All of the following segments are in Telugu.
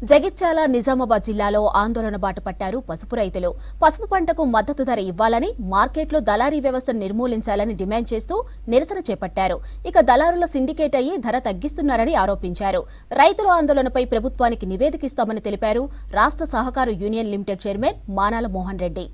జగిత్యాల నిజామాబాద్ జిల్లాలో ఆందోళన బాట పట్టారు పసుపు రైతులు. పసుపు పంటకు మద్దతు ధర ఇవ్వాలని, మార్కెట్లో దళారీ వ్యవస్థను నిర్మూలించాలని డిమాండ్ చేస్తూ నిరసన చేపట్టారు. ఇక దళారుల సిండికేట్ అయ్యి ధర తగ్గిస్తున్నారని ఆరోపించారు. రైతుల ఆందోళనపై ప్రభుత్వానికి నివేదిక ఇస్తామని తెలిపారు రాష్ట్ర సహకార union limited chairman Manala Mohan Reddy.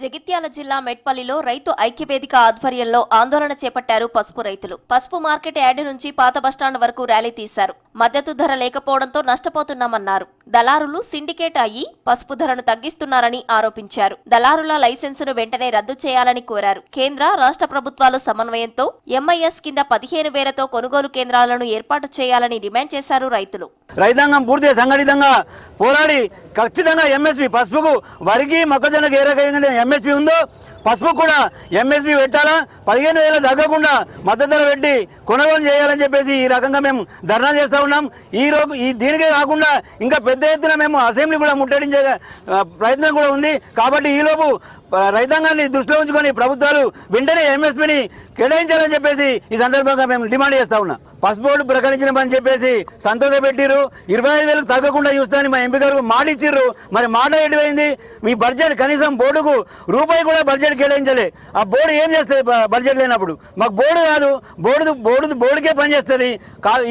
Jagtial జిల్లా మెట్పల్లిలో రైతు ఐక్యవేదిక ఆధ్వర్యంలో ఆందోళన చేపట్టారు పసుపు రైతులు. పసుపు మార్కెట్ యార్డు నుంచి పాత బస్టాండ్ వరకు ర్యాలీ తీశారు. మద్దతు ధర లేకపోవడంతో నష్టపోతున్నామన్నారు. దళారులు సిండికేట్ అయ్యి పసుపు ధరను తగ్గిస్తున్నారని ఆరోపించారు. దళారుల లైసెన్సును వెంటనే రద్దు చేయాలని కోరారు. కేంద్ర రాష్ట్ర ప్రభుత్వాలు సమన్వయంతో ఎంఐఎస్ కింద 15,000తో కొనుగోలు కేంద్రాలను ఏర్పాటు చేయాలని డిమాండ్ చేశారు రైతులు. రైతాంగం పూర్తిగా సంఘటితంగా పోరాడి ఖచ్చితంగా ఎంఎస్పీ పసుపుకు వరికి మొక్కజొన్నకు ఏ రకమైన ఎంఎస్పీ ఉందో పసుపు కూడా ఎంఎస్పీ పెట్టాలా, 15,000 తగ్గకుండా మద్దతు ధర పెట్టి కొనుగోలు చేయాలని చెప్పేసి ఈ రకంగా మేము ధర్నా చేస్తూ ఉన్నాం. దీనికే కాకుండా ఇంకా పెద్ద ఎత్తున మేము అసెంబ్లీ కూడా ముట్టడించే ప్రయత్నం కూడా ఉంది. కాబట్టి ఈలోపు రైతాంగాన్ని దృష్టిలో ఉంచుకొని ప్రభుత్వాలు వెంటనే ఎంఎస్పీని కేటాయించాలని చెప్పేసి ఈ సందర్భంగా మేము డిమాండ్ చేస్తా ఉన్నాం. పసుపు బోర్డు ప్రకటించినామని చెప్పేసి సంతోషపెట్టిరు. 25,000 తగ్గకుండా చూస్తామని మా ఎంపీ గారు మాట ఇచ్చిర్రు. మరి మాట ఎటువైంది? మీ బడ్జెట్ కనీసం బోర్డుకు రూపాయి కూడా బడ్జెట్ కేటాయించలే. ఆ బోర్డు ఏం చేస్తుంది బడ్జెట్ లేనప్పుడు? మాకు బోర్డు కాదు, బోర్డుకే పనిచేస్తుంది.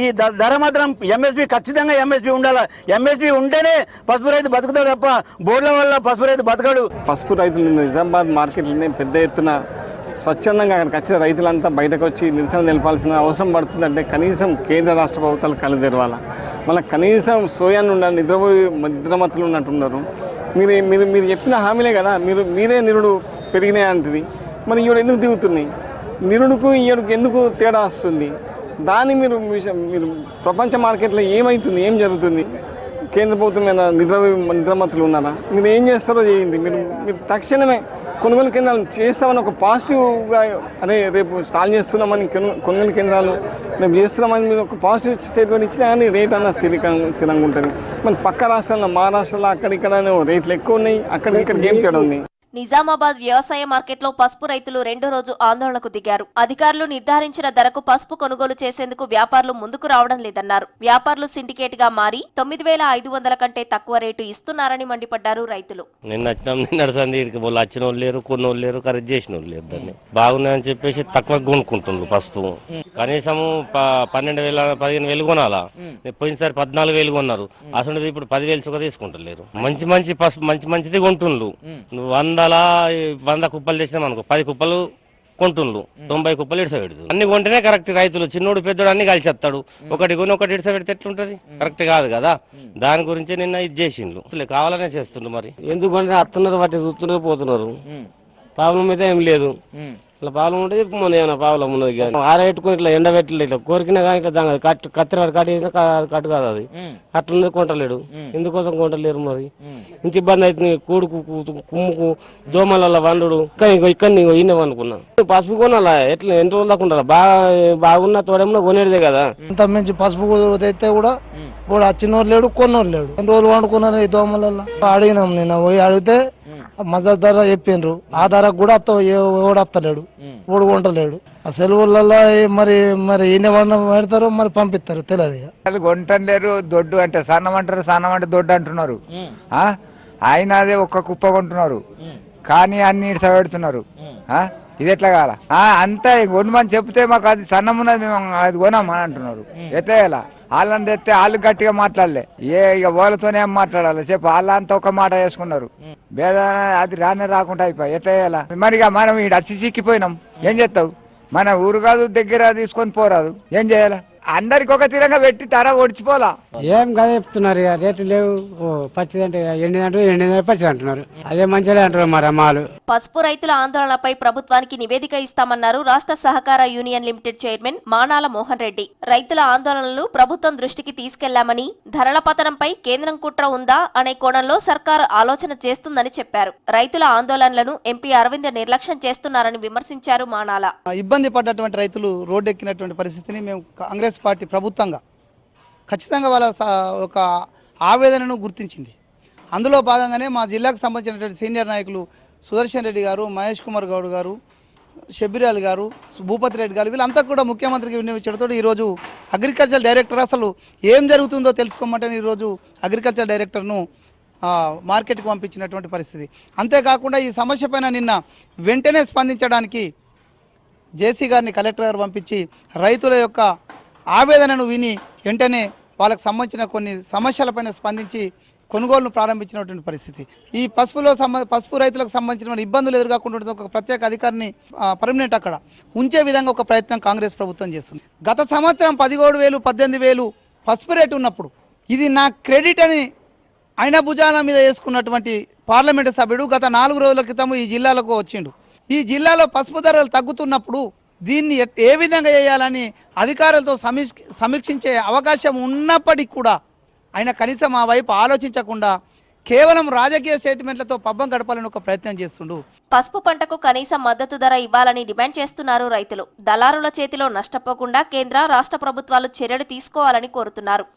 ఈ ధర మాత్రం ఎంఎస్పీ ఖచ్చితంగా ఎంఎస్పీ ఉండాలి. ఎంఎస్పీ ఉంటేనే పసుపు రైతు బతుకుతాడు తప్ప బోర్డుల వల్ల పసుపు రైతు బతకడు. పసుపు రైతులు నిజామాబాద్ మార్కెట్లోనే పెద్ద ఎత్తున స్వచ్ఛందంగా అక్కడికి వచ్చిన రైతులంతా బయటకు వచ్చి నిరసన తెలపాల్సిన అవసరం పడుతుందంటే కనీసం కేంద్ర రాష్ట్ర ప్రభుత్వాలు కళ్ళు తెరవాలా. మళ్ళీ కనీసం సోయాన్ని ఉండాలి, నిద్రమత్తులు ఉన్నట్టున్నారు. మీరు చెప్పిన హామీలే కదా, మీరే నిరుడు పెరిగినాయి అంటుంది. మరి ఈవిడ ఎందుకు దిగుతున్నాయి? నిరుడుకు ఈయడకు ఎందుకు తేడా వస్తుంది? దాన్ని మీరు ప్రపంచ మార్కెట్లో ఏమవుతుంది, ఏం జరుగుతుంది? కేంద్ర ప్రభుత్వం మీద నిద్రమత్తులు ఉన్నారా? మీరు ఏం చేస్తారో చేయండి. మీరు తక్షణమే కొనుగోలు కేంద్రాలు చేస్తామని ఒక పాజిటివ్గా, అదే రేపు స్టాల్ చేస్తున్నామని కొనుగోలు కేంద్రాలు రేపు చేస్తున్నామని మీరు ఒక పాజిటివ్ స్టేట్మెంట్ ఇచ్చినా కానీ రేట్ అన్న స్థిరంగా ఉంటుంది. మన పక్క రాష్ట్రాల్లో మహారాష్ట్రలో అక్కడిక్కడ రేట్లు ఎక్కువ ఉన్నాయి, ఇక్కడికి ఏం తేడా ఉన్నాయి? నిజామాబాద్ వ్యవసాయ మార్కెట్లో పసుపు రైతులు రెండో రోజు ఆందోళనకు దిగారు. అధికారులు నిర్ధారించిన ధరకు పసుపు కొనుగోలు చేసేందుకు వ్యాపారులు ముందుకు రావడం లేదన్నారు. వ్యాపారులు సిండికేట్ గా మారి 9,500 కంటే తక్కువ రేటు ఇస్తున్నారని మండిపడ్డారు రైతులు. వచ్చిన వాళ్ళు లేరు, కొన్నోళ్ళు లేరు, ఖరీదు చేసిన వాళ్ళు లేరు. దాన్ని బాగున్నాయని చెప్పేసి తక్కువ కొనుక్కుంటున్నారు. పసుపు కనీసం 12,000-15,000 కొనాలా. పోయినసారి 14,000 కొన్నారు. అసలు ఇప్పుడు 10,000 సుఖ తీసుకుంటలేరు. మంచి పసుపు మంచిది కొంటుండ్రు. 100 కుప్పలు తెచ్చినాం అనుకో, 10 కుప్పలు కొంటుండ్రు, 90 కుప్పలు ఇడిసపెడుతుంది. అన్ని కొంటేనే కరెక్ట్. రైతులు చిన్నోడు పెద్దోడు అన్ని కలిసేస్తాడు. ఒకటి కొని ఒకటి ఇడిసపెడితే ఎట్లుంటది? కరెక్ట్ కాదు కదా. దాని గురించి నిన్న ఇది చేసిండ్రు, కావాలనే చేస్తుండ్రు. మరి ఎందుకంటే అత్తున్నారు, వాటి చూస్తున్నారు, పోతున్నారు. ప్రాబ్లం అయితే ఏం లేదు. ఇట్లా ప్రాబ్లం ఉంటే చెప్పుకోమని ఏమైనా ప్రాబ్లం ఉన్నది. కానీ ఆరేట్టుకుని ఇట్లా ఎండబెట్టలేదు, ఇట్లా కోరికినా కానీ ఇట్లా కత్తిరాడు కట్టు కాదు అది. అట్లున్నది కొంటలేడు. ఎందుకోసం కొంటలేరు? మరి ఇంత ఇబ్బంది అవుతుంది. కూడుకు కుమ్ముకు దోమల వండు ఇక్కడ ఇన్నే అనుకున్నా. పసుపు కొనాలా? ఎట్లా ఎన్ని రోజులు దాకా ఉండాలి? బాగున్న తోడేమో కొనేదే కదా. అంత మంచి పసుపు అయితే కూడా వచ్చినోడు లేడు, కొన్నోడు లేడు. ఎన్ని రోజులు వండుకున్నారు ఈ దోమలలో? అడిగినాం, నిన్న పోయి అడిగితే మజా ధర చెప్పిండ్రు. ఆ ధర కూడా ఓడత్తలేడు, ఓడు కొంటలేడు. ఆ సెలవులలో మరి ఈయన పెడతారు, మరి పంపిస్తారు తెలియదు. కొంటలేరు. దొడ్డు అంటే సన్నం అంటారు, సన్నం అంటే దొడ్డు అంటున్నారు. ఆయన అదే ఒక్క కుప్ప కొంటున్నారు, కానీ అన్ని ఇడిసపెడుతున్నారు. ఇది ఎట్లా కాల? అంతా కొనమని చెప్తే మాకు అది సన్నం ఉన్నది, మేము అది కొనమని అంటున్నారు. ఎట్లా ఎలా? వాళ్ళని తెస్తే వాళ్ళు గట్టిగా మాట్లాడలే. ఇక వాళ్ళతోనే ఏం మాట్లాడాలి చెప్పు? వాళ్ళంతా ఒక మాట వేసుకున్నారు. భేద అది రాకుండా అయిపోయి ఎట్లా చేయాలా? మరిగా మనం ఈడ అచ్చి చిక్కిపోయినాం. ఏం చేస్తావు? మన ఊరు కాదు, దగ్గర తీసుకొని పోరాదు. ఏం చేయాలా? అందరికి ఒక తీరంగా పెట్టి తర ఒడిచిపోలా. ఏం కదా చెప్తున్నారు? ఇక రేట్లు లేవు. పచ్చిది అంటే ఎండిదంటే పచ్చిది అంటున్నారు. అదే మంచిగా అంటారు మరి అమ్మాలు. పసుపు రైతుల ఆందోళనపై ప్రభుత్వానికి నివేదిక ఇస్తామన్నారు రాష్ట్ర సహకార union limited chairman Manala Mohan Reddy. రైతుల ఆందోళనలు ప్రభుత్వం దృష్టికి తీసుకెళ్లామని, ధరల పతనంపై కేంద్రం కుట్ర ఉందా అనే కోణంలో సర్కారు ఆలోచన చేస్తుందని చెప్పారు. రైతుల ఆందోళనలను ఎంపీ అరవింద్ నిర్లక్ష్యం చేస్తున్నారని విమర్శించారు మానాల. ఇబ్బంది పడ్డటువంటి రైతులు రోడ్డెక్కినటువంటి పరిస్థితిని మేము కాంగ్రెస్ పార్టీ ప్రభుత్వంగా ఖచ్చితంగా వాళ్ళ ఒక ఆవేదనను గుర్తించింది. అందులో భాగంగానే మా జిల్లాకు సంబంధించినటువంటి సీనియర్ నాయకులు సుదర్శన్ రెడ్డి గారు, మహేష్ కుమార్ గౌడ్ గారు, షబ్బీర్ అలీ గారు, భూపతి రెడ్డి గారు వీళ్ళంతా కూడా ముఖ్యమంత్రికి విన్నవించడంతో ఈరోజు అగ్రికల్చర్ డైరెక్టర్ అసలు ఏం జరుగుతుందో తెలుసుకోమంటే ఈరోజు అగ్రికల్చర్ డైరెక్టర్ను మార్కెట్కి పంపించినటువంటి పరిస్థితి. అంతేకాకుండా ఈ సమస్య పైన నిన్న వెంటనే స్పందించడానికి జేసీ గారిని కలెక్టర్ గారు పంపించి రైతుల యొక్క ఆవేదనను విని వెంటనే వాళ్ళకు సంబంధించిన కొన్ని సమస్యలపైన స్పందించి కొనుగోలును ప్రారంభించినటువంటి పరిస్థితి. ఈ పసుపు రైతులకు సంబంధించిన ఇబ్బందులు ఎదురుకాకుండా ఒక ప్రత్యేక అధికారిని పర్మనెంట్ అక్కడ ఉంచే విధంగా ఒక ప్రయత్నం కాంగ్రెస్ ప్రభుత్వం చేస్తుంది. గత సంవత్సరం 17,000, 18,000 పసుపు రేటు ఉన్నప్పుడు ఇది నా క్రెడిట్ అని ఆయన భుజాల మీద వేసుకున్నటువంటి పార్లమెంటు సభ్యుడు గత 4 రోజుల క్రితం ఈ జిల్లాలకు వచ్చిండు. ఈ జిల్లాలో పసుపు ధరలు తగ్గుతున్నప్పుడు దీన్ని ఏ విధంగా చేయాలని అధికారులతో సమీక్షించే అవకాశం ఉన్నప్పటికీ కూడా ఆయన కనీసం ఆ వైపు ఆలోచించకుండా కేవలం రాజకీయ స్టేట్మెంట్లతో పబ్బం గడపాలని ఒక ప్రయత్నం చేస్తుండు. పసుపు పంటకు కనీస మద్దతు ధర ఇవ్వాలని డిమాండ్ చేస్తున్నారు రైతులు. దళారుల చేతిలో నష్టపోకుండా కేంద్ర రాష్ట్ర ప్రభుత్వాలు చర్యలు తీసుకోవాలని కోరుతున్నారు.